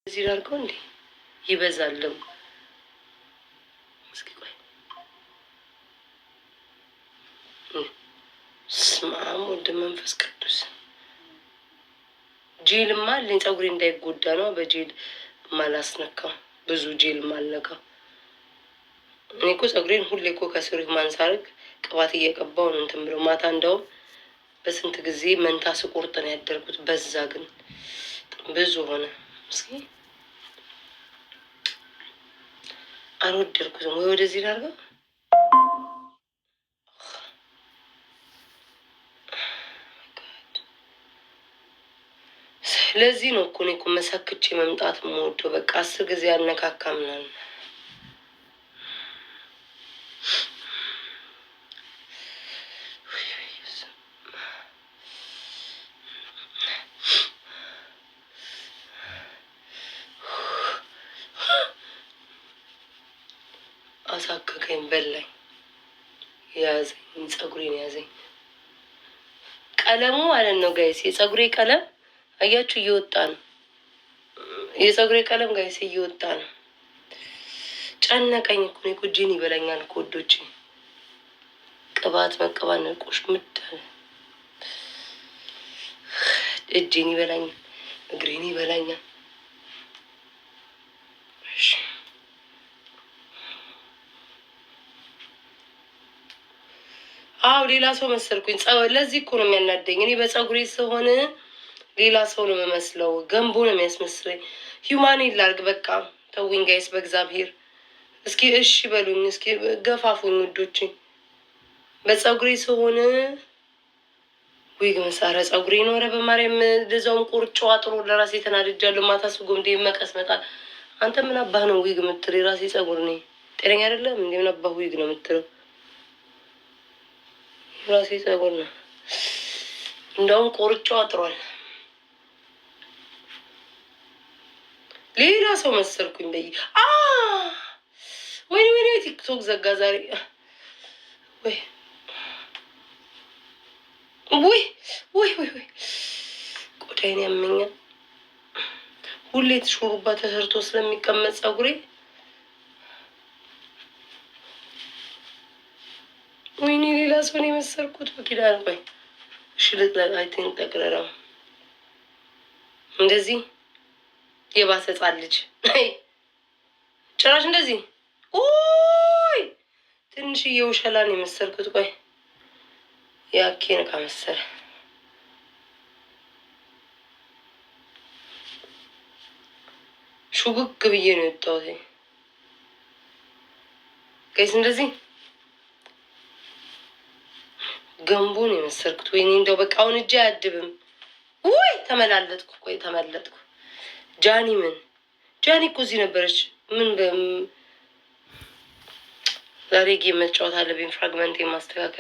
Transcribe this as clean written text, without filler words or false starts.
እዚህ ላድርገው እንዴ? ይበዛልም። እስኪ ቆይ ስመ አብ ወወልድ ወመንፈስ ቅዱስ። ጄልማ አለኝ ፀጉሬ እንዳይጎዳ ነው በጄል ማላስነካው። ብዙ ጄል ማልነካው እኔ እኮ ፀጉሬን ሁሌ እኮ ከስሩ ማንሳርግ ቅባት እየቀባው ነው እንትን ብለው ማታ እንደውም በስንት ጊዜ መንታ ስቆርጥ ነው ያደርኩት። በዛ ግን ብዙ ሆነ። እስኪ አልወደድኩትም ወይ ወደዚህ ላድርገው። ለዚህ ነው እኮ እኔ እኮ መሳክቼ መምጣት የምወደው። በቃ 10 ጊዜ አነካካ ምናምን አሳከከኝ፣ በላኝ፣ ያዘኝ፣ ፀጉሬን ያዘኝ። ቀለሙ ማለት ነው ጋይስ፣ የፀጉሬ ቀለም አያችሁ እየወጣ ነው። የፀጉሬ ቀለም ጋይስ እየወጣ ነው። ጨነቀኝ እኮ እኔ እኮ እጄን ይበላኛል እኮ ወዶቼ። ቅባት መቀባት ነቆሽ ምዳለ እጄን ይበላኛል፣ እግሬን ይበላኛል። አው ሌላ ሰው መሰልኩኝ። ለዚህ እኮ ነው የሚያናደኝ። እኔ በፀጉሬ ስሆን ሌላ ሰው ነው የምመስለው። ገንቦ ነው የሚያስመስለኝ። ሂውማን ላርግ በቃ ተውኝ ጋይስ፣ በእግዚአብሔር እስኪ እሺ በሉኝ፣ እስኪ ገፋፉኝ ውዶች። በፀጉሬ ስሆን ዊግ መሳረ ፀጉሬ ኖረ በማርያም ለዛውም ቁርጮ አጥሮ ለራሴ ተናድጃለሁ። ማታ ስጎምዴ መቀስ መጣል። አንተ ምን አባህ ነው ዊግ የምትል? የራሴ ፀጉር ነኝ። ጤነኛ አይደለም እንዴ? ምን አባህ ዊግ ነው የምትለው? ራሴ ፀጉር ነው። እንደውም ቆርጮ አጥሯል። ሌላ ሰው መሰልኩኝ። በይ ወይኔ ቲክቶክ ዘጋ ዛሬ። ወይ ቆዳዬን ያመኛል። ሁሌ ሹሩባ ተሰርቶ ስለሚቀመጥ ፀጉሬ። ወይኔ ሌላ ሰው ነው የመሰልኩት። በኪዳን ቆይ እሺ ልጥለቃይቴን ጠቅለለው እንደዚህ የባሰ ጻል ልጅ ጭራሽ እንደዚህ ኦይ ትንሽዬ ውሸላን የመሰልኩት። ቆይ ያኬን ካመሰለ ሹግግ ብዬ ነው የወጣሁት። ከይስ እንደዚህ ገንቦን የመሰልኩት። ወይኔ እንደው በቃ አሁን እጄ አያድብም። ወይ ተመላለጥኩ። ቆይ ተመለጥኩ። ጃኒ ጃኒ እኮ እዚህ ነበረች። ምን ዛሬ ጌም መጫወት አለብኝ። ፍራግመንት ማስተካከል